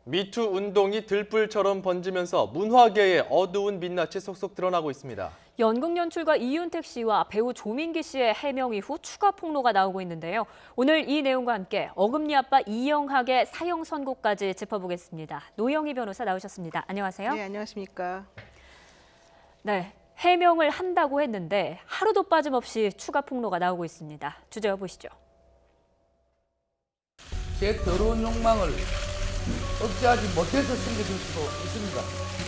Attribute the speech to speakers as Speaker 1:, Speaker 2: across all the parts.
Speaker 1: 미투 운동이 들불처럼 번지면서 문화계의 어두운 민낯이 속속 드러나고 있습니다.
Speaker 2: 연극 연출가 이윤택 씨와 배우 조민기 씨의 해명 이후 추가 폭로가 나오고 있는데요. 오늘 이 내용과 함께 어금니 아빠 이영학의 사형 선고까지 짚어보겠습니다. 노영희 변호사 나오셨습니다. 안녕하세요.
Speaker 3: 네, 안녕하십니까.
Speaker 2: 네, 해명을 한다고 했는데 하루도 빠짐없이 추가 폭로가 나오고 있습니다. 주제와 보시죠.
Speaker 4: 제 더러운 욕망을 억제하지 못해서 생겨질 수도 있습니다.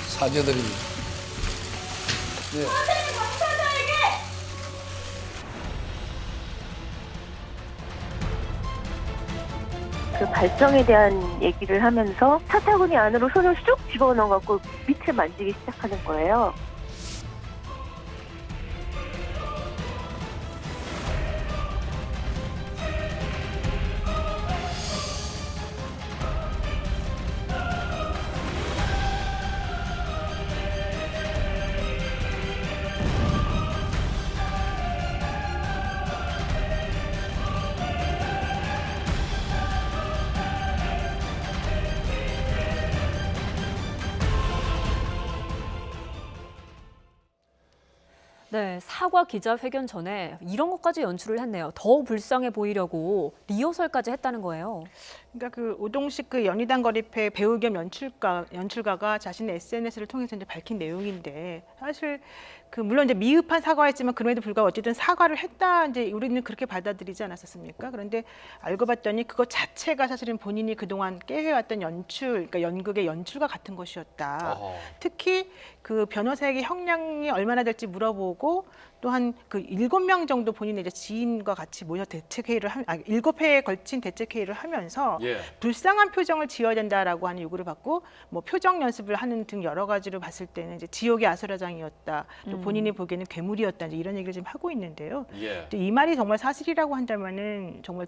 Speaker 4: 사죄드립니다. 네.
Speaker 5: 그 발정에 대한 얘기를 하면서 차차군이 안으로 손을 쑥 집어넣어갖고 밑을 만지기 시작하는 거예요.
Speaker 2: 네, 사과 기자회견 전에 이런 것까지 연출을 했네요. 더 불쌍해 보이려고 리허설까지 했다는 거예요.
Speaker 3: 그러니까 그 오동식 그 연희당 거리패 배우 겸 연출가가 자신의 SNS를 통해서 이제 밝힌 내용인데 사실 그 물론 이제 미흡한 사과였지만 그럼에도 불구하고 어쨌든 사과를 했다 이제 우리는 그렇게 받아들이지 않았었습니까? 그런데 알고 봤더니 그것 자체가 사실은 본인이 그동안 깨해왔던 연출, 그러니까 연극의 연출과 같은 것이었다. 특히 그 변호사에게 형량이 얼마나 될지 물어보고 또한 그 7명 정도 본인의 이제 지인과 같이 모여 대책회의를 7회에 걸친 대책회의를 하면서 불쌍한 표정을 지어야 된다라고 하는 요구를 받고 뭐 표정 연습을 하는 등 여러 가지로 봤을 때는 이제 지옥의 아수라장이었다. 또 본인이 보기에는 괴물이었다. 이제 이런 얘기를 지금 하고 있는데요. 이 말이 정말 사실이라고 한다면은 정말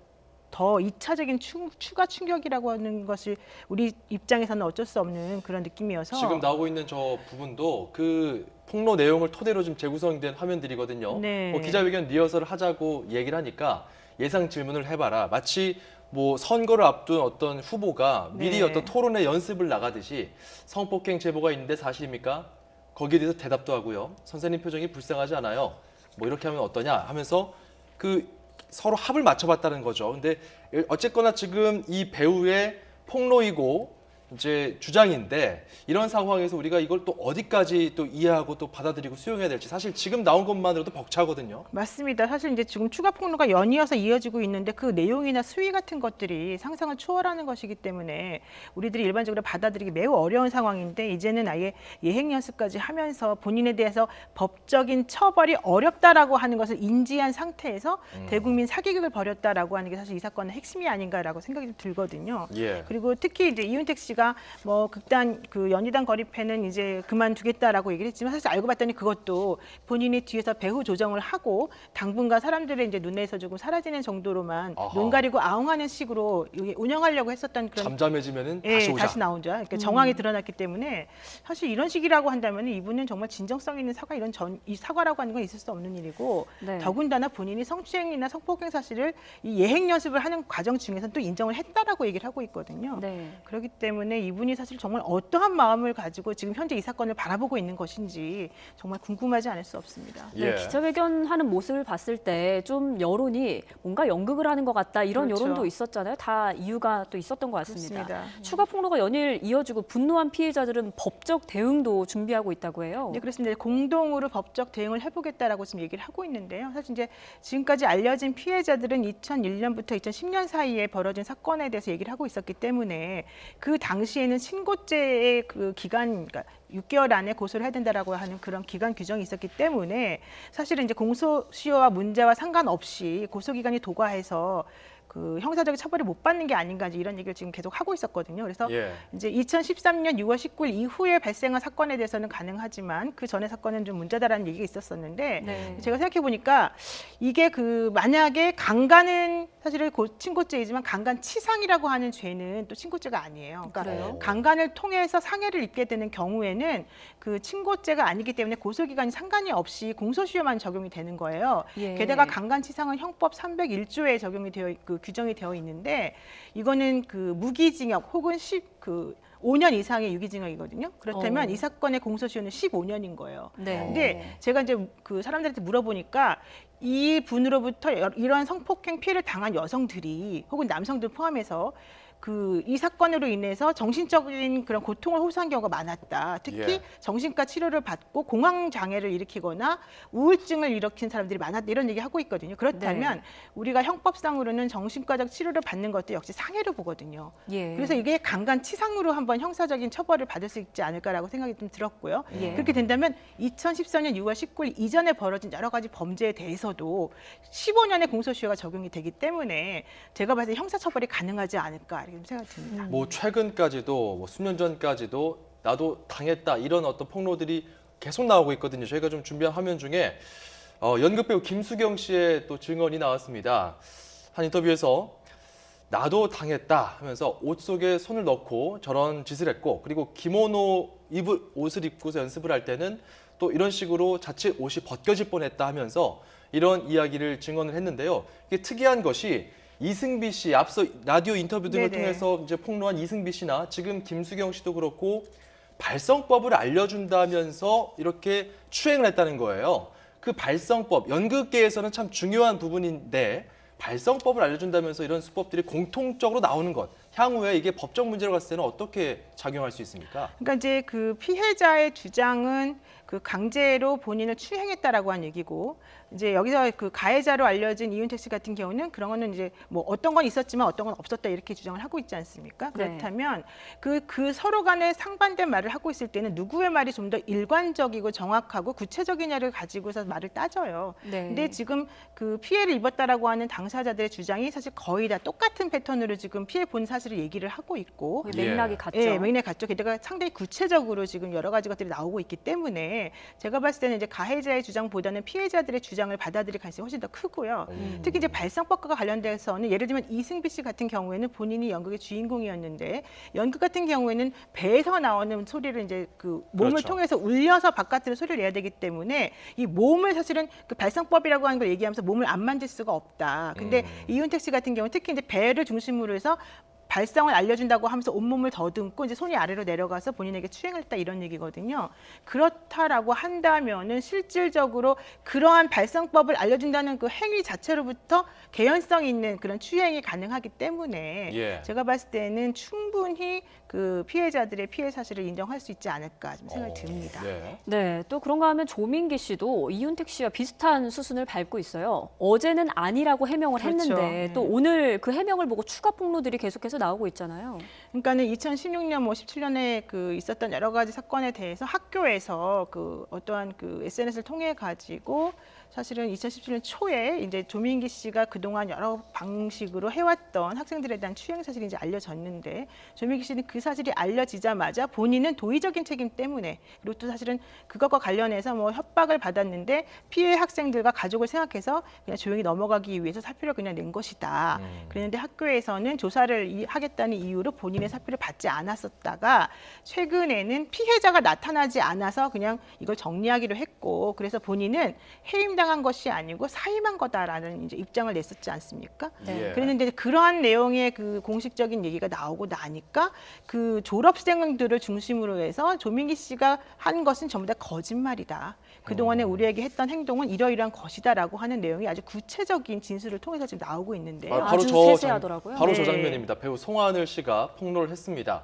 Speaker 3: 더 2차적인 추가 충격이라고 하는 것이 우리 입장에서는 어쩔 수 없는 그런 느낌이어서
Speaker 1: 지금 나오고 있는 저 부분도 그 폭로 내용을 토대로 좀 재구성된 화면들이거든요.
Speaker 3: 네.
Speaker 1: 뭐 기자회견 리허설을 하자고 얘기를 하니까 예상 질문을 해봐라. 마치 뭐 선거를 앞둔 어떤 후보가 미리 어떤 토론회 연습을 나가듯이 성폭행 제보가 있는데 사실입니까? 거기에 대해서 대답도 하고요. 선생님 표정이 불쌍하지 않아요. 뭐 이렇게 하면 어떠냐 하면서 그 서로 합을 맞춰봤다는 거죠. 근데 어쨌거나 지금 이 배우의 폭로이고 이제 주장인데 이런 상황에서 우리가 이걸 또 어디까지 또 이해하고 또 받아들이고 수용해야 될지 사실 지금 나온 것만으로도 벅차거든요.
Speaker 3: 맞습니다. 사실 이제 지금 추가 폭로가 연이어서 이어지고 있는데 그 내용이나 수위 같은 것들이 상상을 초월하는 것이기 때문에 우리들이 일반적으로 받아들이기 매우 어려운 상황인데 이제는 아예 예행 연습까지 하면서 본인에 대해서 법적인 처벌이 어렵다라고 하는 것을 인지한 상태에서 대국민 사기극을 벌였다라고 하는 게 사실 이 사건의 핵심이 아닌가라고 생각이 들거든요. 그리고 특히 이제 이윤택 씨가 뭐 극단 그 연희당 거리패는 이제 그만두겠다라고 얘기를 했지만 사실 알고 봤더니 그것도 본인이 뒤에서 배후 조정을 하고 당분간 사람들의 이제 눈에서 조금 사라지는 정도로만 눈 가리고 아웅하는 식으로 운영하려고 했었던 그런
Speaker 1: 잠잠해지면은 다시 오자.
Speaker 3: 다시 나오자. 그러니까 정황이 드러났기 때문에 사실 이런 식이라고 한다면 이분은 정말 진정성 있는 사과 이 사과라고 하는 건 있을 수 없는 일이고 더군다나 본인이 성추행이나 성폭행 사실을 이 예행 연습을 하는 과정 중에서 또 인정을 했다라고 얘기를 하고 있거든요. 그렇기 때문에 이분이 사실 정말 어떠한 마음을 가지고 지금 현재 이 사건을 바라보고 있는 것인지 정말 궁금하지 않을 수 없습니다.
Speaker 2: 네, 기자회견하는 모습을 봤을 때 좀 여론이 뭔가 연극을 하는 것 같다 이런 여론도 있었잖아요. 다 이유가 또 있었던 것 같습니다.
Speaker 3: 그렇습니다.
Speaker 2: 추가 폭로가 연일 이어지고 분노한 피해자들은 법적 대응도 준비하고 있다고 해요.
Speaker 3: 네, 그렇습니다. 공동으로 법적 대응을 해보겠다라고 지금 얘기를 하고 있는데요. 사실 이제 지금까지 알려진 피해자들은 2001년부터 2010년 사이에 벌어진 사건에 대해서 얘기를 하고 있었기 때문에 그 당시에는 신고죄의 그 기간, 그러니까 6개월 안에 고소를 해야 된다라고 하는 그런 기간 규정이 있었기 때문에 사실은 이제 공소시효와 문제와 상관없이 고소기간이 도과해서 그 형사적인 처벌을 못 받는 게 아닌가 이런 얘기를 지금 계속 하고 있었거든요. 그래서 이제 2013년 6월 19일 이후에 발생한 사건에 대해서는 가능하지만 그 전의 사건은 좀 문제다라는 얘기가 있었었는데 제가 생각해 보니까 이게 그 만약에 강간은 사실은 친고죄이지만 강간치상이라고 하는 죄는 또 친고죄가 아니에요. 그러니까 강간을 통해서 상해를 입게 되는 경우에는 그 친고죄가 아니기 때문에 고소기간이 상관이 없이 공소시효만 적용이 되는 거예요. 게다가 강간치상은 형법 301조에 적용이 되어 있고 규정이 되어 있는데 이거는 그 무기징역 혹은 5년 이상의 유기징역이거든요. 그렇다면 이 사건의 공소시효는 15년인 거예요.
Speaker 2: 네.
Speaker 3: 근데 제가 이제 그 사람들한테 물어보니까 이 분으로부터 이런 성폭행 피해를 당한 여성들이 혹은 남성들 포함해서 이 사건으로 인해서 정신적인 그런 고통을 호소한 경우가 많았다. 특히
Speaker 1: 예.
Speaker 3: 정신과 치료를 받고 공황 장애를 일으키거나 우울증을 일으킨 사람들이 많았다. 이런 얘기 하고 있거든요. 그렇다면 우리가 형법상으로는 정신과적 치료를 받는 것도 역시 상해로 보거든요.
Speaker 2: 예.
Speaker 3: 그래서 이게 강간치상으로 한번 형사적인 처벌을 받을 수 있지 않을까라고 생각이 좀 들었고요.
Speaker 2: 예.
Speaker 3: 그렇게 된다면 2014년 6월 19일 이전에 벌어진 여러 가지 범죄에 대해서도 15년의 공소시효가 적용이 되기 때문에 제가 봤을 때 형사처벌이 가능하지 않을까 이렇게 생각이 듭니다.
Speaker 1: 뭐 최근까지도 뭐 수년 전까지도 나도 당했다 이런 어떤 폭로들이 계속 나오고 있거든요. 저희가 좀 준비한 화면 중에 연극 배우 김수경 씨의 또 증언이 나왔습니다. 한 인터뷰에서 나도 당했다 하면서 옷 속에 손을 넣고 저런 짓을 했고 그리고 기모노 옷을 입고서 연습을 할 때는 또 이런 식으로 자칫 옷이 벗겨질 뻔했다 하면서 이런 이야기를 증언을 했는데요. 이게 특이한 것이 이승비 씨 앞서 라디오 인터뷰 등을
Speaker 3: 네네.
Speaker 1: 통해서 이제 폭로한 이승비 씨나 지금 김수경 씨도 그렇고 발성법을 알려준다면서 이렇게 추행을 했다는 거예요. 그 발성법 연극계에서는 참 중요한 부분인데 발성법을 알려준다면서 이런 수법들이 공통적으로 나오는 것 향후에 이게 법적 문제로 갔을 때는 어떻게 작용할 수 있습니까?
Speaker 3: 그러니까 이제 그 피해자의 주장은 그 강제로 본인을 추행했다라고 한 얘기고 이제 여기서 그 가해자로 알려진 이윤택 씨 같은 경우는 그런 거는 이제 뭐 어떤 건 있었지만 어떤 건 없었다 이렇게 주장을 하고 있지 않습니까? 그렇다면 그 서로 간에 상반된 말을 하고 있을 때는 누구의 말이 좀 더 일관적이고 정확하고 구체적이냐를 가지고서 말을 따져요.
Speaker 2: 네.
Speaker 3: 근데 지금 그 피해를 입었다라고 하는 당사자들의 주장이 사실 거의 다 똑같은 패턴으로 지금 피해 본 사실을 얘기를 하고 있고
Speaker 2: 거의 맥락이
Speaker 1: 예.
Speaker 2: 같죠.
Speaker 3: 예, 맥락이 같죠. 게다가 상당히 구체적으로 지금 여러 가지 것들이 나오고 있기 때문에 제가 봤을 때는 이제 가해자의 주장보다는 피해자들의 주장을 받아들일 가능성이 훨씬 더 크고요. 특히 이제 발성법과 관련돼서는 예를 들면 이승비 씨 같은 경우에는 본인이 연극의 주인공이었는데 연극 같은 경우에는 배에서 나오는 소리를 이제 그 몸을
Speaker 1: 그렇죠.
Speaker 3: 통해서 울려서 바깥으로 소리를 내야 되기 때문에 이 몸을 사실은 그 발성법이라고 하는 걸 얘기하면서 몸을 안 만질 수가 없다. 근데 이윤택 씨 같은 경우 특히 이제 배를 중심으로 해서 발성을 알려준다고 하면서 온몸을 더듬고 이제 손이 아래로 내려가서 본인에게 추행을 했다 이런 얘기거든요. 그렇다라고 한다면은 실질적으로 그러한 발성법을 알려준다는 그 행위 자체로부터 개연성 있는 그런 추행이 가능하기 때문에
Speaker 1: 예.
Speaker 3: 제가 봤을 때는 충분히 그 피해자들의 피해 사실을 인정할 수 있지 않을까 좀 생각이 듭니다.
Speaker 1: 네.
Speaker 2: 네, 또 그런가 하면 조민기 씨도 이윤택 씨와 비슷한 수순을 밟고 있어요. 어제는 아니라고 해명을
Speaker 3: 그렇죠.
Speaker 2: 했는데
Speaker 3: 네.
Speaker 2: 또 오늘 그 해명을 보고 추가 폭로들이 계속해서 나오고 있잖아요.
Speaker 3: 그러니까는 2016년, 뭐 17년에 그 있었던 여러 가지 사건에 대해서 학교에서 그 어떠한 그 SNS를 통해 가지고 사실은 2017년 초에 이제 조민기 씨가 그동안 여러 방식으로 해왔던 학생들에 대한 추행 사실이 이제 알려졌는데 조민기 씨는 그 사실이 알려지자마자 본인은 도의적인 책임 때문에 그리고 또 사실은 그것과 관련해서 뭐 협박을 받았는데 피해 학생들과 가족을 생각해서 그냥 조용히 넘어가기 위해서 사표를 그냥 낸 것이다. 그랬는데 학교에서는 조사를 하겠다는 이유로 본인의 사표를 받지 않았었다가 최근에는 피해자가 나타나지 않아서 그냥 이걸 정리하기로 했고 그래서 본인은 해임당한 것이 아니고 사임한 거다라는 이제 입장을 냈었지 않습니까?
Speaker 2: 네.
Speaker 1: 예.
Speaker 3: 그랬는데 그러한 내용의 그 공식적인 얘기가 나오고 나니까 그 졸업생들을 중심으로 해서 조민기 씨가 한 것은 전부 다 거짓말이다. 그동안에 우리에게 했던 행동은 이러이러한 것이다라고 하는 내용이 아주 구체적인 진술을 통해서 지금 나오고 있는데
Speaker 2: 아주 세세하더라고요.
Speaker 1: 바로 저
Speaker 3: 네.
Speaker 1: 장면입니다. 배우 송하늘 씨가 폭로를 했습니다.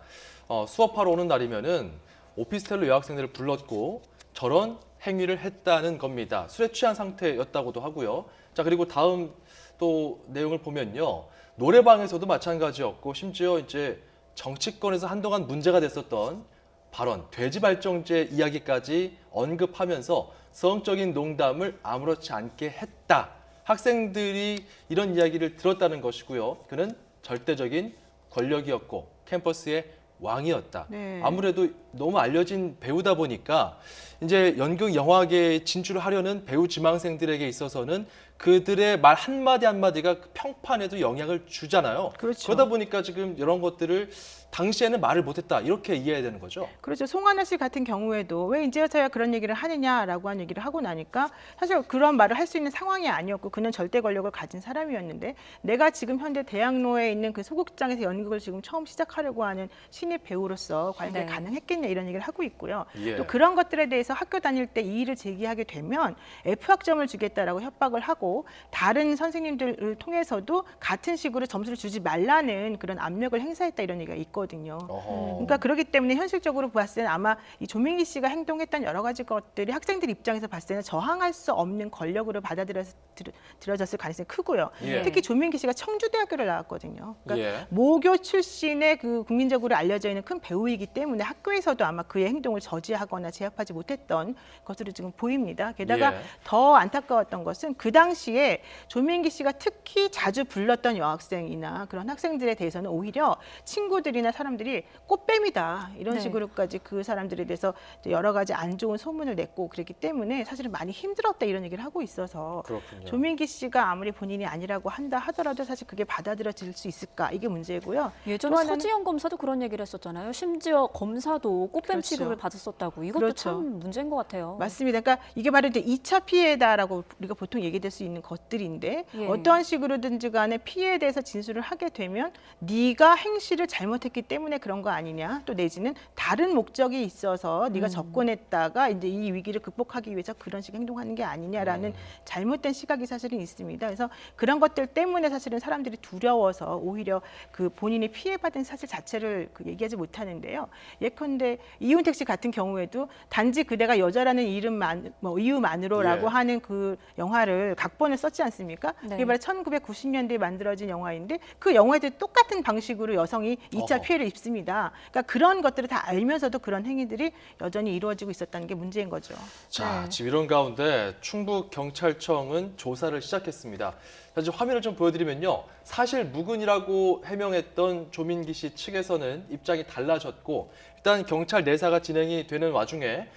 Speaker 1: 수업하러 오는 날이면은 오피스텔로 여학생들을 불렀고 저런 행위를 했다는 겁니다. 술에 취한 상태였다고도 하고요. 자, 그리고 다음 또 내용을 보면요. 노래방에서도 마찬가지였고 심지어 이제 정치권에서 한동안 문제가 됐었던 발언, 돼지 발정제 이야기까지 언급하면서 성적인 농담을 아무렇지 않게 했다. 학생들이 이런 이야기를 들었다는 것이고요. 그는 절대적인 권력이었고 캠퍼스의 왕이었다.
Speaker 3: 네.
Speaker 1: 아무래도 너무 알려진 배우다 보니까 이제 연극 영화계에 진출을 하려는 배우 지망생들에게 있어서는 그들의 말 한마디 한마디가 그 평판에도 영향을 주잖아요.
Speaker 3: 그렇죠.
Speaker 1: 그러다 보니까 지금 이런 것들을 당시에는 말을 못했다 이렇게 이해해야 되는 거죠.
Speaker 3: 그렇죠. 송하나 씨 같은 경우에도 왜 이제서야 그런 얘기를 하느냐라고 한 얘기를 하고 나니까 사실 그런 말을 할 수 있는 상황이 아니었고 그는 절대 권력을 가진 사람이었는데 내가 지금 현재 대학로에 있는 그 소극장에서 연극을 지금 처음 시작하려고 하는 신입 배우로서 과연 그게
Speaker 2: 네.
Speaker 3: 가능했겠냐 이런 얘기를 하고 있고요.
Speaker 1: 예.
Speaker 3: 또 그런 것들에 대해서 학교 다닐 때 이의를 제기하게 되면 F학점을 주겠다라고 협박을 하고 다른 선생님들을 통해서도 같은 식으로 점수를 주지 말라는 그런 압력을 행사했다 이런 얘기가 있거든요.
Speaker 1: 어허.
Speaker 3: 그러니까 그렇기 때문에 현실적으로 봤을 때는 아마 이 조민기 씨가 행동했던 여러 가지 것들이 학생들 입장에서 봤을 때는 저항할 수 없는 권력으로 받아들여졌을 가능성이 크고요.
Speaker 1: 예.
Speaker 3: 특히 조민기 씨가 청주대학교를 나왔거든요. 그러니까
Speaker 1: 예.
Speaker 3: 모교 출신의 그 국민적으로 알려져 있는 큰 배우이기 때문에 학교에서도 아마 그의 행동을 저지하거나 제압하지 못했던 것으로 지금 보입니다. 게다가
Speaker 1: 예.
Speaker 3: 더 안타까웠던 것은 그 당시에 조민기 씨가 특히 자주 불렀던 여학생이나 그런 학생들에 대해서는 오히려 친구들이나 사람들이 꽃뱀이다 이런
Speaker 2: 네.
Speaker 3: 식으로까지 그 사람들에 대해서 이제 여러 가지 안 좋은 소문을 냈고 그랬기 때문에 사실은 많이 힘들었다 이런 얘기를 하고 있어서
Speaker 1: 그렇군요.
Speaker 3: 조민기 씨가 아무리 본인이 아니라고 한다 하더라도 사실 그게 받아들여질 수 있을까 이게 문제고요.
Speaker 2: 예전에
Speaker 3: 또 하나는-
Speaker 2: 서지영 검사도 그런 얘기를 했었잖아요. 심지어 검사도 꽃뱀
Speaker 3: 그렇죠.
Speaker 2: 취급을 받았었다고. 이것도
Speaker 3: 그렇죠.
Speaker 2: 참 문제인 것 같아요.
Speaker 3: 맞습니다. 그러니까 이게 바로 이제 2차 피해다라고 우리가 보통 얘기될 수 있는 것들인데
Speaker 2: 예.
Speaker 3: 어떠한 식으로든지 간에 피해에 대해서 진술을 하게 되면 네가 행실을 잘못했기 때문에 그런 거 아니냐 또 내지는 다른 목적이 있어서 네가 접근했다가 이제 이 위기를 극복하기 위해서 그런 식의 행동하는 게 아니냐라는 잘못된 시각이 사실은 있습니다. 그래서 그런 것들 때문에 사실은 사람들이 두려워서 오히려 그 본인이 피해받은 사실 자체를 그 얘기하지 못하는데요. 예컨대 이윤택 씨 같은 경우에도 단지 그대가 여자라는 이름만 이유만으로라고
Speaker 1: 예.
Speaker 3: 하는 그 영화를 각본을 썼지 않습니까?
Speaker 2: 네.
Speaker 3: 그게 바로 1990년대에 만들어진 영화인데 그 영화에도 똑같은 방식으로 여성이 2차
Speaker 1: 어허.
Speaker 3: 피해를 입습니다. 그러니까 그런 것들을 다 알면서도 그런 행위들이 여전히 이루어지고 있었다는 게 문제인 거죠.
Speaker 1: 자,
Speaker 2: 네.
Speaker 1: 지금 이런 가운데 충북 경찰청은 조사를 시작했습니다. 사실 화면을 좀 보여드리면요, 사실 무근이라고 해명했던 조민기 씨 측에서는 입장이 달라졌고, 일단 경찰 내사가 진행이 되는 와중에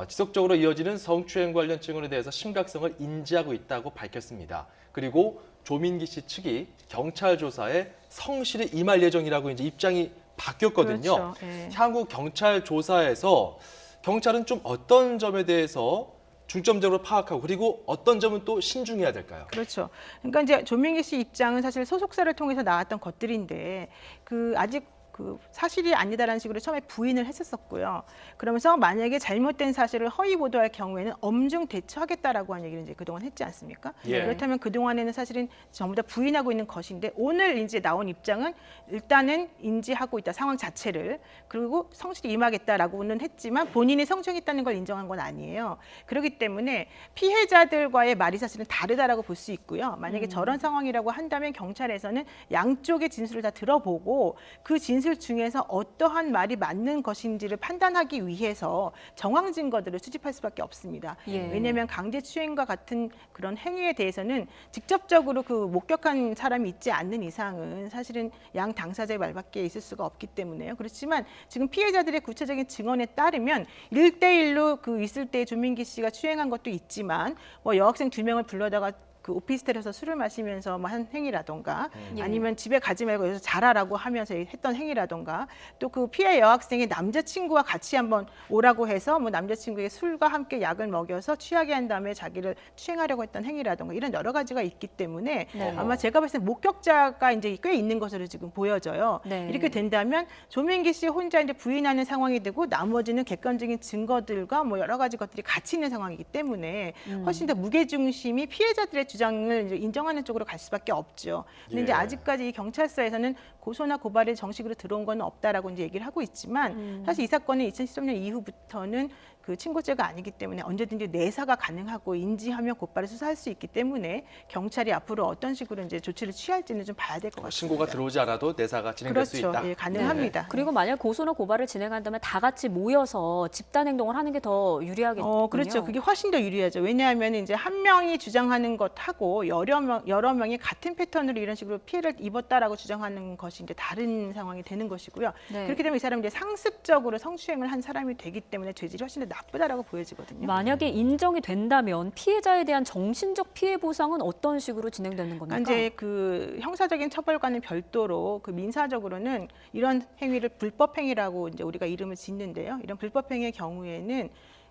Speaker 1: 지속적으로 이어지는 성추행 관련 증언에 대해서 심각성을 인지하고 있다고 밝혔습니다. 그리고 조민기 씨 측이 경찰 조사에 성실히 임할 예정이라고 이제 입장이 바뀌었거든요.
Speaker 3: 그렇죠. 예.
Speaker 1: 향후 경찰 조사에서 경찰은 좀 어떤 점에 대해서 중점적으로 파악하고 그리고 어떤 점은 또 신중해야 될까요?
Speaker 3: 그렇죠. 그러니까 이제 조민기 씨 입장은 사실 소속사를 통해서 나왔던 것들인데 그 아직 그 사실이 아니다라는 식으로 처음에 부인을 했었었고요. 그러면서 만약에 잘못된 사실을 허위 보도할 경우에는 엄중 대처하겠다라고 한 얘기를 이제 그동안 했지 않습니까?
Speaker 1: 예.
Speaker 3: 그렇다면 그동안에는 사실은 전부 다 부인하고 있는 것인데 오늘 이제 나온 입장은 일단은 인지하고 있다 상황 자체를 그리고 성실히 임하겠다라고는 했지만 본인이 성추행했다는 걸 인정한 건 아니에요. 그렇기 때문에 피해자들과의 말이 사실은 다르다라고 볼 수 있고요. 만약에 저런 상황이라고 한다면 경찰에서는 양쪽의 진술을 다 들어보고 그 진술 중에서 어떠한 말이 맞는 것인지를 판단하기 위해서 정황 증거들을 수집할 수밖에 없습니다.
Speaker 2: 예.
Speaker 3: 왜냐하면 강제추행과 같은 그런 행위에 대해서는 직접적으로 그 목격한 사람이 있지 않는 이상은 사실은 양 당사자의 말밖에 있을 수가 없기 때문에요. 그렇지만 지금 피해자들의 구체적인 증언에 따르면 1대1로 그 있을 때 조민기 씨가 추행한 것도 있지만 뭐 여학생 2명을 불러다가 그 오피스텔에서 술을 마시면서 뭐 한 행위라던가
Speaker 2: 예.
Speaker 3: 아니면 집에 가지 말고 여기서 자라라고 하면서 했던 행위라던가 또 그 피해 여학생의 남자친구와 같이 한번 오라고 해서 뭐 남자친구에게 술과 함께 약을 먹여서 취하게 한 다음에 자기를 추행하려고 했던 행위라던가 이런 여러 가지가 있기 때문에
Speaker 2: 네.
Speaker 3: 아마 제가 봤을 때 목격자가 이제 꽤 있는 것으로 지금 보여져요.
Speaker 2: 네.
Speaker 3: 이렇게 된다면 조민기 씨 혼자 이제 부인하는 상황이 되고 나머지는 객관적인 증거들과 뭐 여러 가지 것들이 같이 있는 상황이기 때문에 훨씬 더 무게중심이 피해자들의 주장을 이제 인정하는 쪽으로 갈 수밖에 없죠. 근데 이제
Speaker 1: 예.
Speaker 3: 아직까지 이 경찰서에서는 고소나 고발이 정식으로 들어온 건 없다라고 이제 얘기를 하고 있지만 사실 이 사건은 2013년 이후부터는 그 친고죄가 아니기 때문에 언제든지 내사가 가능하고 인지하면 곧바로 수사할 수 있기 때문에 경찰이 앞으로 어떤 식으로 이제 조치를 취할지는 좀 봐야 될 것 같습니다.
Speaker 1: 신고가 들어오지 않아도 내사가 진행될 수
Speaker 3: 그렇죠.
Speaker 1: 있다.
Speaker 3: 예, 가능합니다.
Speaker 2: 그리고 만약 고소나 고발을 진행한다면 다 같이 모여서 집단 행동을 하는 게 더 유리하겠군요.
Speaker 3: 그렇죠. 그게 훨씬 더 유리하죠. 왜냐하면 이제 한 명이 주장하는 것 하고 여러 명이 같은 패턴으로 이런 식으로 피해를 입었다라고 주장하는 것이 이제 다른 상황이 되는 것이고요.
Speaker 2: 네.
Speaker 3: 그렇게 되면 이 사람이 이제 상습적으로 성추행을 한 사람이 되기 때문에 죄질이 훨씬 더 나쁘다라고 보여지거든요.
Speaker 2: 만약에 인정이 된다면 피해자에 대한 정신적 피해 보상은 어떤 식으로 진행되는 겁니까?
Speaker 3: 이제 그 형사적인 처벌과는 별도로 그 민사적으로는 이런 행위를 불법 행위라고 이제 우리가 이름을 짓는데요. 이런 불법 행위의 경우에는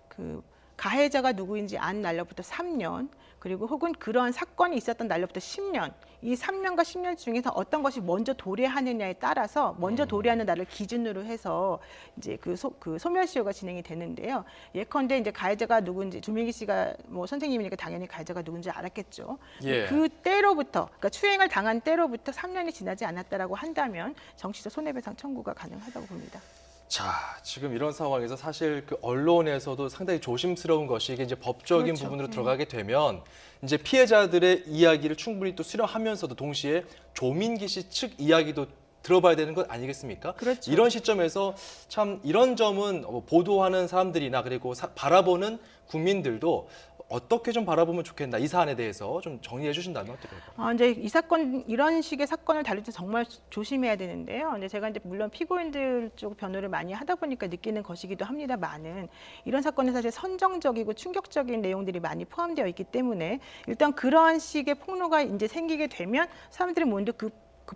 Speaker 3: 그 가해자가 누구인지 안 날로부터 3년, 그리고 혹은 그러한 사건이 있었던 날로부터 10년, 이 3년과 10년 중에서 어떤 것이 먼저 도래하느냐에 따라서 먼저 도래하는 날을 기준으로 해서 이제 그 소멸시효가 진행이 되는데요. 예컨대 이제 가해자가 누군지 조민기 씨가 뭐 선생님이니까 당연히 가해자가 누군지 알았겠죠.
Speaker 1: 예.
Speaker 3: 그 때로부터, 그러니까 추행을 당한 때로부터 3년이 지나지 않았다라고 한다면 정치적 손해배상 청구가 가능하다고 봅니다.
Speaker 1: 자, 지금 이런 상황에서 사실 그 언론에서도 상당히 조심스러운 것이 이게 이제 법적인
Speaker 3: 그렇죠.
Speaker 1: 부분으로 들어가게 되면 이제 피해자들의 이야기를 충분히 또 수렴하면서도 동시에 조민기 씨 측 이야기도 들어봐야 되는 것 아니겠습니까?
Speaker 3: 그렇죠.
Speaker 1: 이런 시점에서 참 이런 점은 보도하는 사람들이나 그리고 바라보는 국민들도 어떻게 좀 바라보면 좋겠나, 이 사안에 대해서 좀 정리해 주신다면 어떨까요?
Speaker 3: 이제 이 사건, 이런 식의 사건을 다룰 때 정말 조심해야 되는데요. 근데 제가 이제 물론 피고인들 쪽 변호를 많이 하다 보니까 느끼는 것이기도 합니다만은 이런 사건은 사실 선정적이고 충격적인 내용들이 많이 포함되어 있기 때문에 일단 그러한 식의 폭로가 이제 생기게 되면 사람들이 먼저 그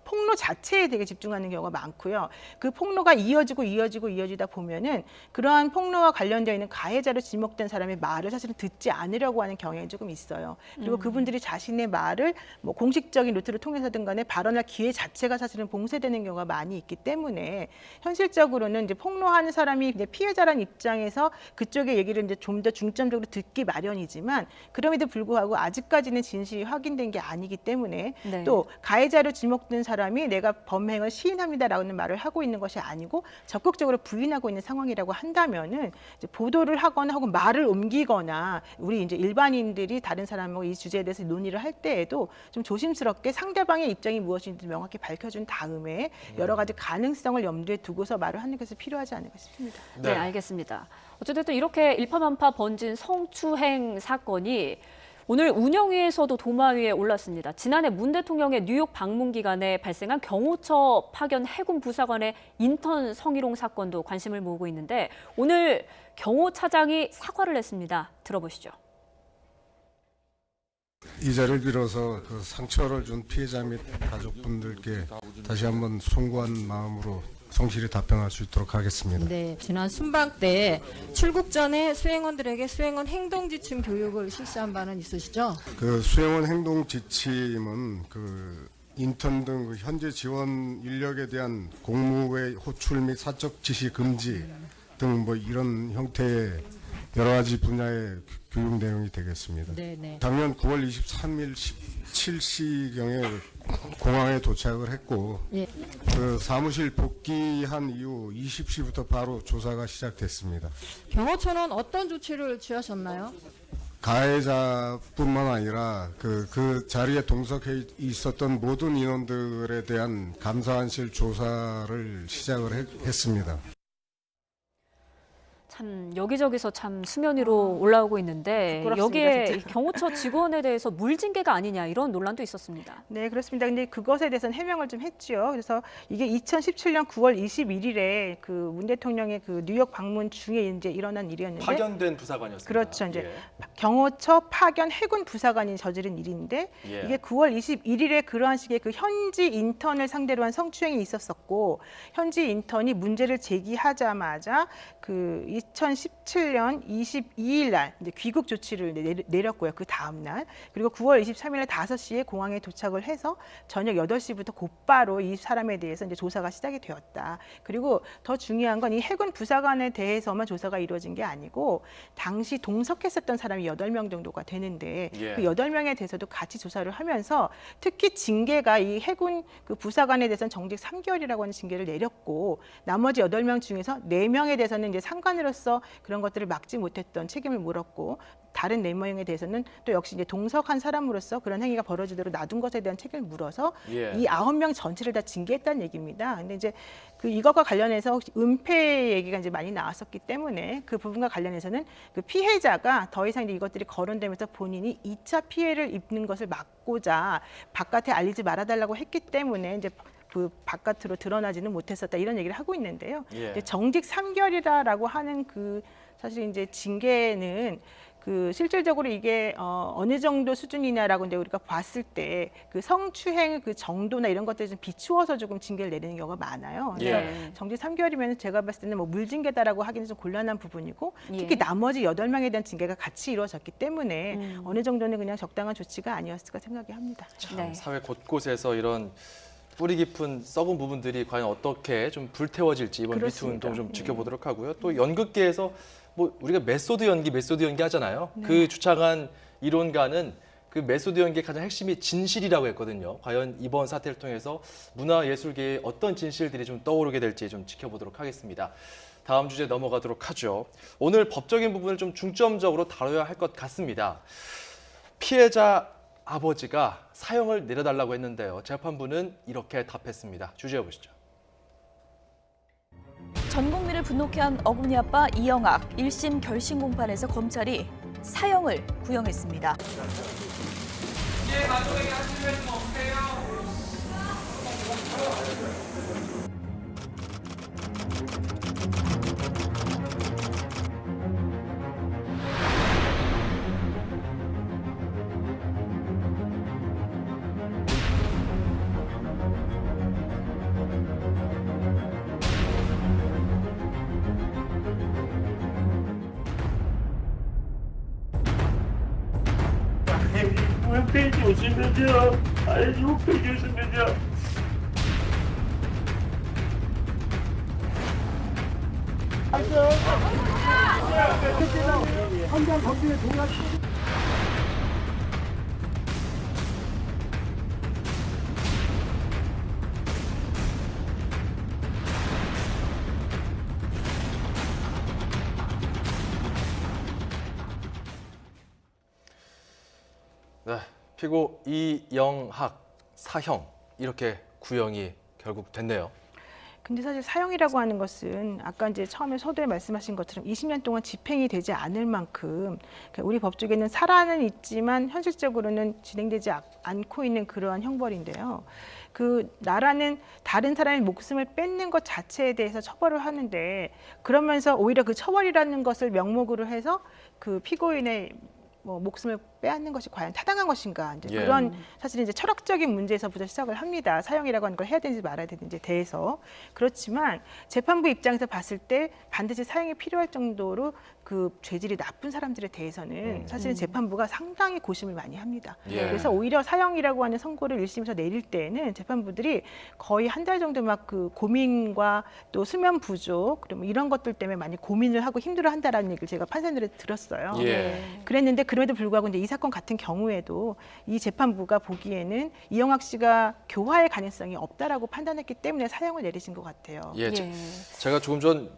Speaker 3: 폭로 자체에 되게 집중하는 경우가 많고요. 그 폭로가 이어지다 보면은 그러한 폭로와 관련되어 있는 가해자로 지목된 사람의 말을 사실은 듣지 않으려고 하는 경향이 조금 있어요. 그리고 그분들이 자신의 말을 뭐 공식적인 루트를 통해서든 간에 발언할 기회 자체가 사실은 봉쇄되는 경우가 많이 있기 때문에 현실적으로는 이제 폭로하는 사람이 이제 피해자라는 입장에서 그쪽의 얘기를 이제 좀 더 중점적으로 듣기 마련이지만 그럼에도 불구하고 아직까지는 진실이 확인된 게 아니기 때문에
Speaker 2: 네.
Speaker 3: 또 가해자로 지목된 사람이 내가 범행을 시인합니다라는 말을 하고 있는 것이 아니고 적극적으로 부인하고 있는 상황이라고 한다면은 이제 보도를 하거나 혹은 말을 옮기거나 우리 이제 일반인들이 다른 사람하고 이 주제에 대해서 논의를 할 때에도 좀 조심스럽게 상대방의 입장이 무엇인지 명확히 밝혀준 다음에 여러 가지 가능성을 염두에 두고서 말을 하는 것이 필요하지 않을까 싶습니다.
Speaker 2: 네, 알겠습니다. 어쨌든 이렇게 일파만파 번진 성추행 사건이 오늘 운영위에서도 도마 위에 올랐습니다. 지난해 문 대통령의 뉴욕 방문 기간에 발생한 경호처 파견 해군 부사관의 인턴 성희롱 사건도 관심을 모으고 있는데 오늘 경호 차장이 사과를 했습니다. 들어보시죠.
Speaker 6: 이 자리를 빌어서 그 상처를 준 피해자 및 가족분들께 다시 한번 송구한 마음으로 성실히 답변할 수 있도록 하겠습니다.
Speaker 7: 네, 지난 순방 때 출국 전에 수행원들에게 수행원 행동 지침 교육을 실시한 바는 있으시죠?
Speaker 6: 그 수행원 행동 지침은 그 인턴 등 그 현재 지원 인력에 대한 공무의 호출 및 사적 지시 금지 등 뭐 이런 형태의 여러 가지 분야의 교육 내용이 되겠습니다.
Speaker 7: 네.
Speaker 6: 작년 9월 23일 17시경에 공항에 도착을 했고
Speaker 7: 예.
Speaker 6: 그 사무실 복귀한 이후 20시부터 바로 조사가 시작됐습니다.
Speaker 7: 경호처는 어떤 조치를 취하셨나요?
Speaker 6: 가해자뿐만 아니라 그 자리에 동석해 있었던 모든 인원들에 대한 감사한실 조사를 시작을 했습니다.
Speaker 2: 참 여기저기서 참 수면 위로 올라오고 있는데
Speaker 3: 부끄럽습니다,
Speaker 2: 여기에
Speaker 3: 진짜.
Speaker 2: 경호처 직원에 대해서 물징계가 아니냐 이런 논란도 있었습니다.
Speaker 3: 네, 그렇습니다. 근데 그것에 대해서는 해명을 좀 했죠. 그래서 이게 2017년 9월 21일에 그 문 대통령의 그 뉴욕 방문 중에 이제 일어난 일이었는데
Speaker 1: 파견된 부사관이었습니다.
Speaker 3: 그렇죠. 이제
Speaker 1: 예.
Speaker 3: 경호처 파견 해군 부사관이 저지른 일인데
Speaker 1: 예.
Speaker 3: 이게 9월 21일에 그러한 식의 그 현지 인턴을 상대로 한 성추행이 있었었고 현지 인턴이 문제를 제기하자마자 그 2017년 22일 날 이제 귀국 조치를 내렸고요. 그 다음 날 그리고 9월 23일 날 5시에 공항에 도착을 해서 저녁 8시부터 곧바로 이 사람에 대해서 이제 조사가 시작이 되었다. 그리고 더 중요한 건 이 해군 부사관에 대해서만 조사가 이루어진 게 아니고 당시 동석했었던 사람이 8명 정도가 되는데
Speaker 1: 예.
Speaker 3: 그 8명에 대해서도 같이 조사를 하면서 특히 징계가 이 해군 그 부사관에 대해서는 정직 3개월이라고 하는 징계를 내렸고 나머지 8명 중에서 4명에 대해서는 이제 상관으로서 사람으로서 그런 것들을 막지 못했던 책임을 물었고, 다른 4명에 대해서는 또 역시 이제 동석한 사람으로서 그런 행위가 벌어지도록 놔둔 것에 대한 책임을 물어서
Speaker 1: 예.
Speaker 3: 이 9명 전체를 다 징계했다는 얘기입니다. 근데 이제 이것과 관련해서 혹시 은폐 얘기가 이제 많이 나왔었기 때문에 그 부분과 관련해서는 그 피해자가 더 이상 이제 이것들이 거론되면서 본인이 2차 피해를 입는 것을 막고자 바깥에 알리지 말아달라고 했기 때문에 이제 그 바깥으로 드러나지는 못했었다, 이런 얘기를 하고 있는데요.
Speaker 1: 예.
Speaker 3: 이제 정직 3개월이라고 하는 그 사실 이제 징계는 그 실질적으로 이게 어느 정도 수준이냐라고 이제 우리가 봤을 때 그 성추행 그 정도나 이런 것들을 좀 비추어서 조금 징계를 내리는 경우가 많아요. 그래서
Speaker 2: 예.
Speaker 3: 정직 3개월이면 제가 봤을 때는 뭐 물징계다라고 하기는 좀 곤란한 부분이고, 특히
Speaker 2: 예.
Speaker 3: 나머지 8명에 대한 징계가 같이 이루어졌기 때문에 어느 정도는 그냥 적당한 조치가 아니었을까 생각이 합니다.
Speaker 1: 참
Speaker 2: 네.
Speaker 1: 사회 곳곳에서 이런 뿌리 깊은 썩은 부분들이 과연 어떻게 좀 불태워질지 이번 미투
Speaker 3: 그렇습니다.
Speaker 1: 운동 좀
Speaker 3: 예.
Speaker 1: 지켜보도록 하고요. 또 연극계에서 뭐 우리가 메소드 연기 하잖아요. 그 주창한 이론가는 그 메소드 연기의 가장 핵심이 진실이라고 했거든요. 과연 이번 사태를 통해서 문화예술계에 어떤 진실들이 좀 떠오르게 될지 좀 지켜보도록 하겠습니다. 다음 주제 넘어가도록 하죠. 오늘 법적인 부분을 좀 중점적으로 다뤄야 할 것 같습니다. 피해자 아버지가 사형을 내려달라고 했는데요. 재판부는 이렇게 답했습니다. 주제해 보시죠.
Speaker 8: 전 국민을 분노케 한 어금니 아빠 이영학 1심 결심 공판에서 검찰이 사형을 구형했습니다.
Speaker 9: 홈페이지 오시면요. 아니 홈페이지 오시면요. 한장 검증에 동의하시고.
Speaker 1: 네, 피고 이영학 사형 이렇게 구형이 결국 됐네요.
Speaker 3: 근데 사실 사형이라고 하는 것은 아까 이제 처음에 서두에 말씀하신 것처럼 20년 동안 집행이 되지 않을 만큼 우리 법조계는 살아는 있지만 현실적으로는 진행되지 않고 있는 그러한 형벌인데요. 그 나라는 다른 사람의 목숨을 뺏는 것 자체에 대해서 처벌을 하는데, 그러면서 오히려 그 처벌이라는 것을 명목으로 해서 그 피고인의 목숨을 빼앗는 것이 과연 타당한 것인가, 이제
Speaker 1: 예.
Speaker 3: 그런 사실 이제 철학적인 문제에서부터 시작을 합니다. 사형이라고 하는 걸 해야 되는지 말아야 되는지에 대해서. 그렇지만 재판부 입장에서 봤을 때 반드시 사형이 필요할 정도로 그 죄질이 나쁜 사람들에 대해서는 사실은 재판부가 상당히 고심을 많이 합니다.
Speaker 1: 예.
Speaker 3: 그래서 오히려 사형이라고 하는 선고를 1심에서 내릴 때에는 재판부들이 거의 한 달 정도 막 그 고민과 또 수면 부족, 그리고 이런 것들 때문에 많이 고민을 하고 힘들어한다라는 얘기를 제가 판사님들한테 들었어요.
Speaker 1: 예.
Speaker 3: 그랬는데 그럼에도 불구하고 이제 이 사건 같은 경우에도 이 재판부가 보기에는 이영학 씨가 교화의 가능성이 없다라고 판단했기 때문에 사형을 내리신 것 같아요.
Speaker 1: 예,
Speaker 2: 예.
Speaker 1: 제가 조금 전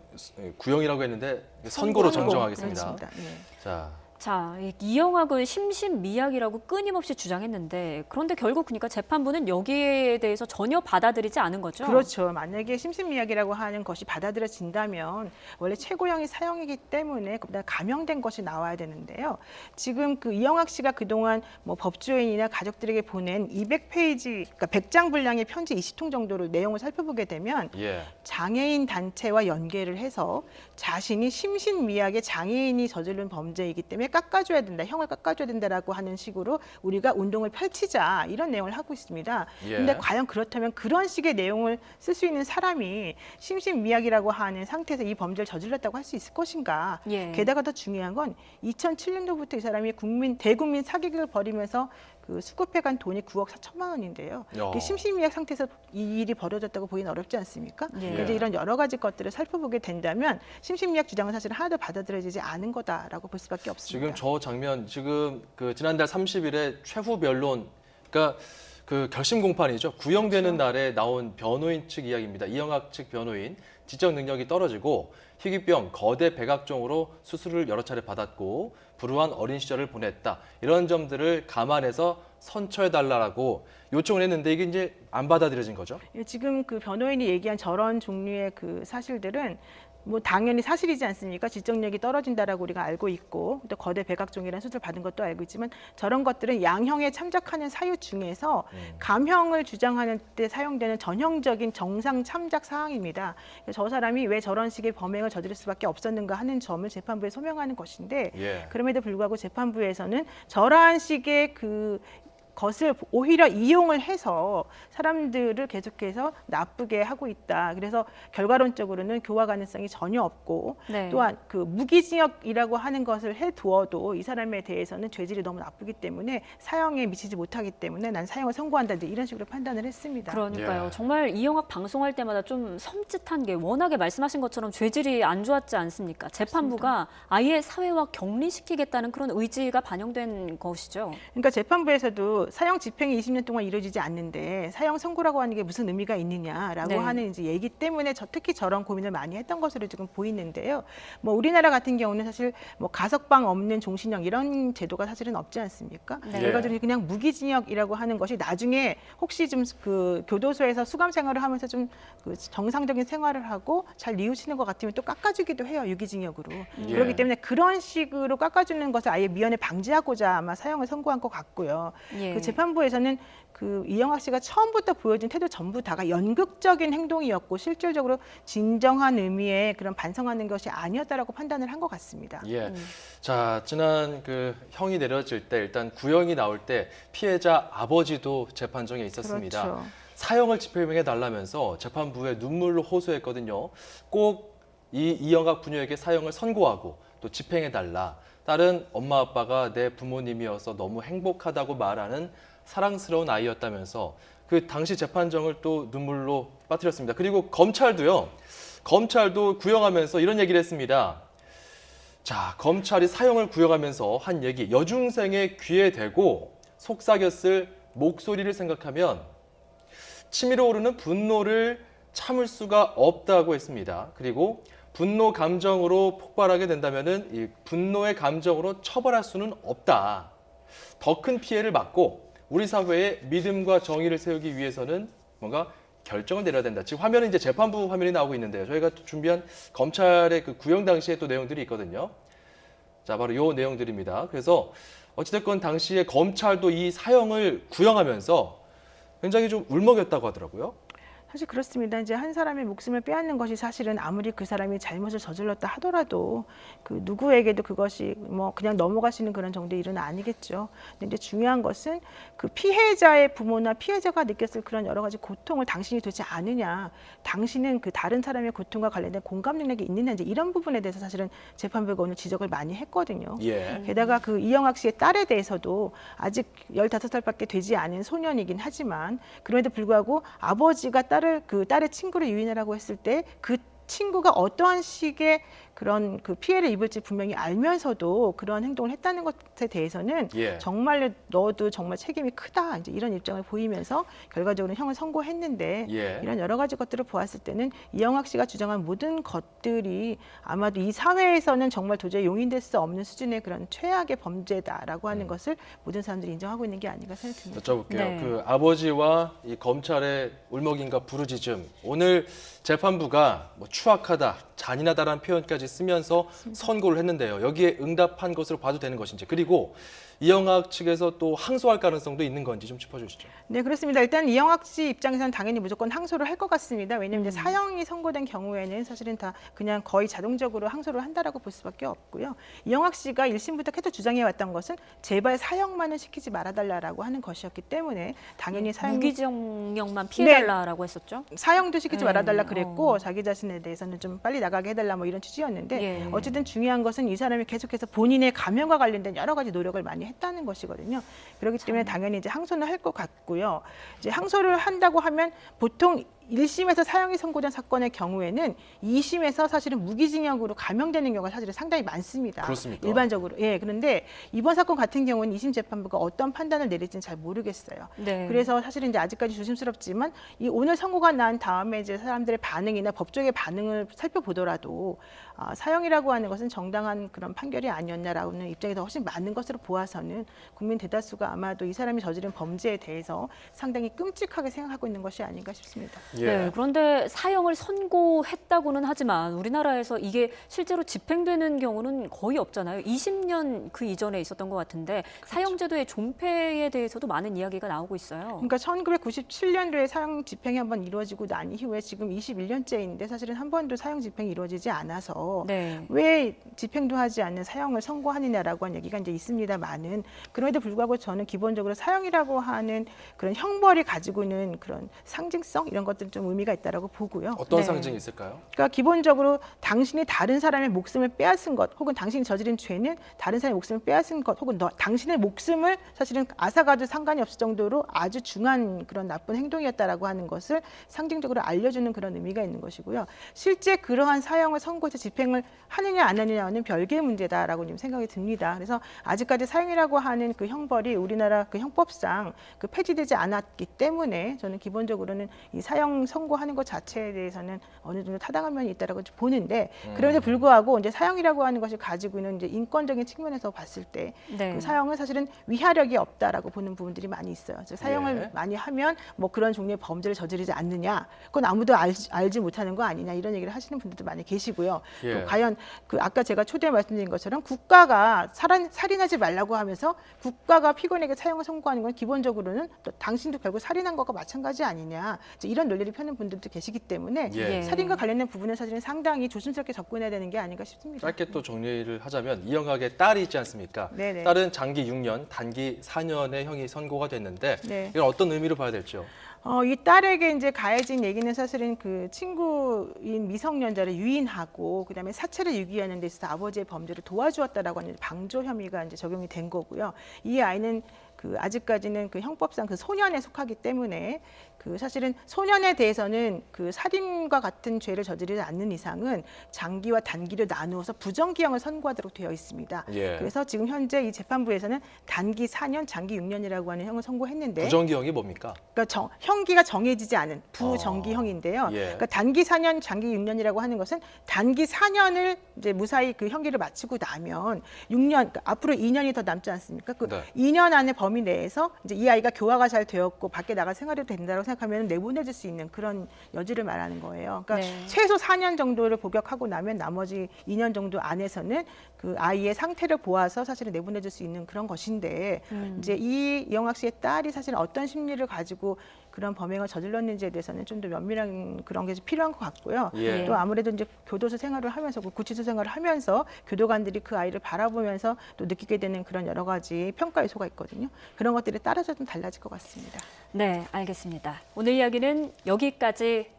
Speaker 1: 구형이라고 했는데 선고로 정정하겠습니다.
Speaker 3: 그렇습니다. 예.
Speaker 2: 자, 이영학은 심신미약이라고 끊임없이 주장했는데, 그런데 결국 그러니까 재판부는 여기에 대해서 전혀 받아들이지 않은 거죠?
Speaker 3: 그렇죠. 만약에 심신미약이라고 하는 것이 받아들여진다면 원래 최고형이 사형이기 때문에 그보다 감형된 것이 나와야 되는데요. 지금 그 이영학 씨가 그동안 뭐 법조인이나 가족들에게 보낸 200페이지, 그러니까 100장 분량의 편지 20통 정도를 내용을 살펴보게 되면
Speaker 1: 예.
Speaker 3: 장애인 단체와 연계를 해서 자신이 심신미약의 장애인이 저지른 범죄이기 때문에 깎아줘야 된다, 형을 깎아줘야 된다라고 하는 식으로 우리가 운동을 펼치자, 이런 내용을 하고 있습니다.
Speaker 1: 예.
Speaker 3: 근데 과연 그렇다면 그런 식의 내용을 쓸 수 있는 사람이 심신미약이라고 하는 상태에서 이 범죄를 저질렀다고 할 수 있을 것인가?
Speaker 2: 예.
Speaker 3: 게다가 더 중요한 건 2007년도부터 이 사람이 대국민 사기극을 벌이면서 그 수급해간 돈이 9억 4천만 원인데요.
Speaker 1: 야.
Speaker 3: 심신미약 상태에서 이 일이 벌어졌다고 보기는 어렵지 않습니까?
Speaker 2: 예.
Speaker 3: 그래서 이런 여러 가지 것들을 살펴보게 된다면 심신미약 주장은 사실 하나도 받아들여지지 않은 거다라고 볼 수밖에 없습니다.
Speaker 1: 지금 저 장면, 지금 그 지난달 30일에 최후 변론, 그러니까 그 결심 공판이죠. 구형되는 날에 나온 변호인 측 이야기입니다. 이영학 측 변호인 지적 능력이 떨어지고 희귀병, 거대 백악종으로 수술을 여러 차례 받았고 불우한 어린 시절을 보냈다. 이런 점들을 감안해서 선처해달라고 요청을 했는데 이게 이제 안 받아들여진 거죠.
Speaker 3: 지금 그 변호인이 얘기한 저런 종류의 그 사실들은 뭐 당연히 사실이지 않습니까? 지적력이 떨어진다라고 우리가 알고 있고 또 거대 백악종이라는 수술 받은 것도 알고 있지만 저런 것들은 양형에 참작하는 사유 중에서 감형을 주장하는 때 사용되는 전형적인 정상 참작 사항입니다. 저 사람이 왜 저런 식의 범행을 저지를 수밖에 없었는가 하는 점을 재판부에 소명하는 것인데 그럼에도 불구하고 재판부에서는 저러한 식의 그 것을 오히려 이용을 해서 사람들을 계속해서 나쁘게 하고 있다. 그래서 결과론적으로는 교화 가능성이 전혀 없고 또한 그 무기징역이라고 하는 것을 해두어도 이 사람에 대해서는 죄질이 너무 나쁘기 때문에 사형에 미치지 못하기 때문에 난 사형을 선고한다. 이런 식으로 판단을 했습니다.
Speaker 2: 그러니까요. 정말 이영학 방송할 때마다 좀 섬찟한 게 워낙에 말씀하신 것처럼 죄질이 안 좋았지 않습니까? 재판부가 아예 사회와 격리시키겠다는 그런 의지가 반영된 것이죠.
Speaker 3: 그러니까 재판부에서도 사형 집행이 20년 동안 이루어지지 않는데 사형 선고라고 하는 게 무슨 의미가 있느냐라고 하는 이제 얘기 때문에 특히 저런 고민을 많이 했던 것으로 지금 보이는데요. 뭐 우리나라 같은 경우는 사실 뭐 가석방 없는 종신형 이런 제도가 사실은 없지 않습니까? 그래가지고 그냥 무기징역이라고 하는 것이 나중에 혹시 좀 그 교도소에서 수감 생활을 하면서 좀 그 정상적인 생활을 하고 잘 뉘우치는 것 같으면 또 깎아주기도 해요, 유기징역으로. 그렇기 때문에 그런 식으로 깎아주는 것을 아예 미연에 방지하고자 아마 사형을 선고한 것 같고요. 그 재판부에서는 그 이영학 씨가 처음부터 보여준 태도 전부 다가 연극적인 행동이었고 실질적으로 진정한 의미의 그런 반성하는 것이 아니었다라고 판단을 한 것 같습니다.
Speaker 1: 자, 지난 그 형이 내려질 때 일단 구형이 나올 때 피해자 아버지도 재판정에 있었습니다. 사형을 집행해 달라면서 재판부에 눈물로 호소했거든요. 꼭 이 이영학 부녀에게 사형을 선고하고 또 집행해 달라. 딸은 엄마 아빠가 내 부모님이어서 너무 행복하다고 말하는 사랑스러운 아이였다면서 그 당시 재판정을 또 눈물로 빠뜨렸습니다. 그리고 검찰도 구형하면서 이런 얘기를 했습니다. 자, 검찰이 사형을 구형하면서 한 얘기, 여중생의 귀에 대고 속삭였을 목소리를 생각하면 치밀어 오르는 분노를 참을 수가 없다고 했습니다. 그리고 분노 감정으로 폭발하게 된다면은 이 분노의 감정으로 처벌할 수는 없다. 더 큰 피해를 막고 우리 사회에 믿음과 정의를 세우기 위해서는 뭔가 결정을 내려야 된다. 지금 화면은 이제 재판부 화면이 나오고 있는데요. 저희가 준비한 검찰의 그 구형 당시의 또 내용들이 있거든요. 자, 바로 요 내용들입니다. 그래서 어찌됐건 당시에 검찰도 이 사형을 구형하면서 굉장히 좀 울먹였다고 하더라고요.
Speaker 3: 사실 그렇습니다. 이제 한 사람의 목숨을 빼앗는 것이 사실은 아무리 그 사람이 잘못을 저질렀다 하더라도 그 누구에게도 그것이 뭐 그냥 넘어가시는 그런 정도의 일은 아니겠죠. 근데 이제 중요한 것은 그 피해자의 부모나 피해자가 느꼈을 그런 여러 가지 고통을 당신이 되지 않으냐, 당신은 그 다른 사람의 고통과 관련된 공감 능력이 있느냐, 이제 이런 부분에 대해서 사실은 재판부가 오늘 지적을 많이 했거든요. 게다가 그 이영학 씨의 딸에 대해서도 아직 15살밖에 되지 않은 소년이긴 하지만 그럼에도 불구하고 아버지가 딸의 친구를 유인하라고 했을 때 그 친구가 어떠한 식의 그런 그 피해를 입을지 분명히 알면서도 그런 행동을 했다는 것에 대해서는 정말로 너도 정말 책임이 크다, 이제 이런 입장을 보이면서 결과적으로 형을 선고했는데 이런 여러 가지 것들을 보았을 때는 이영학 씨가 주장한 모든 것들이 아마도 이 사회에서는 정말 도저히 용인될 수 없는 수준의 그런 최악의 범죄다라고 하는 것을 모든 사람들이 인정하고 있는 게 아닌가 생각이 듭니다.
Speaker 1: 여쭤볼게요. 그 아버지와 이 검찰의 울먹임과 부르짖음, 오늘 재판부가 뭐 추악하다, 잔인하다라는 표현까지 쓰면서 선고를 했는데요. 여기에 응답한 것으로 봐도 되는 것인지, 그리고 이영학 측에서 또 항소할 가능성도 있는 건지 좀 짚어주시죠.
Speaker 3: 네, 그렇습니다. 일단 이영학 씨 입장에서는 당연히 무조건 항소를 할 것 같습니다. 왜냐하면 이제 사형이 선고된 경우에는 사실은 다 그냥 거의 자동적으로 항소를 한다라고 볼 수밖에 없고요. 이영학 씨가 1심부터 계속 주장해왔던 것은 제발 사형만은 시키지 말아달라고 하는 것이었기 때문에 당연히 사형
Speaker 2: 무기징역만 피해달라고 했었죠.
Speaker 3: 사형도 시키지 말아달라 그랬고 자기 자신에 대해서는 좀 빨리 나가게 해달라 뭐 이런 취지였는데 어쨌든 중요한 것은 이 사람이 계속해서 본인의 감형과 관련된 여러 가지 노력을 많이 했다는 것이거든요. 그렇기 때문에 당연히 이제 항소는 할 것 같고요. 이제 항소를 한다고 하면 보통 1심에서 사형이 선고된 사건의 경우에는 2심에서 사실은 무기징역으로 감형되는 경우가 사실은 상당히 많습니다.
Speaker 1: 그렇습니까?
Speaker 3: 일반적으로. 예. 그런데 이번 사건 같은 경우는 2심 재판부가 어떤 판단을 내릴지는 잘 모르겠어요.
Speaker 2: 네.
Speaker 3: 그래서 사실은 이제 아직까지 조심스럽지만 이 오늘 선고가 난 다음에 이제 사람들의 반응이나 법조계 반응을 살펴보더라도 사형이라고 하는 것은 정당한 그런 판결이 아니었나라는 입장이 더 훨씬 많은 것으로 보아서는 국민 대다수가 아마도 이 사람이 저지른 범죄에 대해서 상당히 끔찍하게 생각하고 있는 것이 아닌가 싶습니다.
Speaker 1: 예.
Speaker 2: 네, 그런데 사형을 선고했다고는 하지만 우리나라에서 이게 실제로 집행되는 경우는 거의 없잖아요. 20년 그 이전에 있었던 것 같은데 사형제도의 존폐에 대해서도 많은 이야기가 나오고 있어요.
Speaker 3: 그러니까 1997년도에 사형 집행이 한번 이루어지고 난 이후에 지금 21년째인데 사실은 한 번도 사형 집행이 이루어지지 않아서
Speaker 2: 네.
Speaker 3: 왜 집행도 하지 않는 사형을 선고하느냐라고 하는 얘기가 이제 있습니다만은 그럼에도 불구하고 저는 기본적으로 사형이라고 하는 그런 형벌이 가지고 있는 그런 상징성 이런 것들은 좀 의미가 있다라고 보고요.
Speaker 1: 어떤
Speaker 2: 네.
Speaker 1: 상징이 있을까요?
Speaker 3: 그러니까 기본적으로 당신이 다른 사람의 목숨을 빼앗은 것 혹은 당신이 저지른 죄는 다른 사람의 목숨을 빼앗은 것 혹은 당신의 목숨을 사실은 앗아가도 상관이 없을 정도로 아주 중한 그런 나쁜 행동이었다라고 하는 것을 상징적으로 알려주는 그런 의미가 있는 것이고요. 실제 그러한 사형을 선고해서 집행을 하느냐 안 하느냐는 별개의 문제다라고 좀 생각이 듭니다. 그래서 아직까지 사형이라고 하는 그 형벌이 우리나라 그 형법상 그 폐지되지 않았기 때문에 저는 기본적으로는 이 사형 선고하는 것 자체에 대해서는 어느 정도 타당한 면이 있다라고 보는데 그럼에도 불구하고 이제 사형이라고 하는 것이 가지고 있는 이제 인권적인 측면에서 봤을 때
Speaker 2: 네.
Speaker 3: 그 사형은 사실은 위하력이 없다라고 보는 부분들이 많이 있어요. 즉 사형을
Speaker 1: 예.
Speaker 3: 많이 하면 뭐 그런 종류의 범죄를 저지르지 않느냐, 그건 아무도 알지 못하는 거 아니냐 이런 얘기를 하시는 분들도 많이 계시고요.
Speaker 1: 예.
Speaker 3: 또 과연 그 아까 제가 초대에 말씀드린 것처럼 국가가 살인하지 말라고 하면서 국가가 피고인에게 사형을 선고하는 건 기본적으로는 또 당신도 결국 살인한 것과 마찬가지 아니냐 이제 이런 논리를 펴는 분들도 계시기 때문에
Speaker 1: 예.
Speaker 3: 살인과 관련된 부분은 사실은 상당히 조심스럽게 접근해야 되는 게 아닌가 싶습니다.
Speaker 1: 짧게 또 정리를 하자면 이영학의 딸이 있지 않습니까?
Speaker 3: 네네.
Speaker 1: 딸은 장기 6년, 단기 4년의 형이 선고가 됐는데
Speaker 3: 네.
Speaker 1: 이건 어떤 의미로 봐야 될지요?
Speaker 3: 이 딸에게 이제 가해진 얘기는 사실은 그 친구인 미성년자를 유인하고 그다음에 사체를 유기하는 데 있어서 아버지의 범죄를 도와주었다라고 하는 방조 혐의가 이제 적용이 된 거고요. 이 아이는 그 아직까지는 그 형법상 그 소년에 속하기 때문에 그 사실은 소년에 대해서는 그 살인과 같은 죄를 저지르지 않는 이상은 장기와 단기를 나누어서 부정기형을 선고하도록 되어 있습니다.
Speaker 1: 예.
Speaker 3: 그래서 지금 현재 이 재판부에서는 단기 4년, 장기 6년이라고 하는 형을 선고했는데
Speaker 1: 부정기형이 뭡니까?
Speaker 3: 그러니까 형기가 정해지지 않은 부정기형인데요.
Speaker 1: 예.
Speaker 3: 그러니까 단기 4년, 장기 6년이라고 하는 것은 단기 4년을 이제 무사히 그 형기를 마치고 나면 6년, 그러니까 앞으로 2년이 더 남지 않습니까? 그
Speaker 1: 네.
Speaker 3: 2년 안에 범위 내에서 이제 이 아이가 교화가 잘 되었고 밖에 나갈 생활이 된다고 생각하면 내보내줄 수 있는 그런 여지를 말하는 거예요. 그러니까
Speaker 2: 네.
Speaker 3: 최소 4년 정도를 복역하고 나면 나머지 2년 정도 안에서는 그 아이의 상태를 보아서 사실은 내보내줄 수 있는 그런 것인데 이제 이 이영학 씨의 딸이 사실 어떤 심리를 가지고 그런 범행을 저질렀는지에 대해서는 좀 더 면밀한 그런 게 필요한 것 같고요.
Speaker 1: 예.
Speaker 3: 또 아무래도 이제 교도소 생활을 하면서 구치소 생활을 하면서 교도관들이 그 아이를 바라보면서 또 느끼게 되는 그런 여러 가지 평가 요소가 있거든요. 그런 것들에 따라서 좀 달라질 것 같습니다.
Speaker 2: 네, 알겠습니다. 오늘 이야기는 여기까지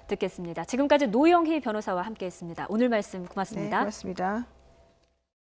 Speaker 2: 듣겠습니다. 지금까지 노영희 변호사와 함께했습니다. 오늘 말씀
Speaker 3: 네,
Speaker 2: 고맙습니다.
Speaker 3: 고맙습니다.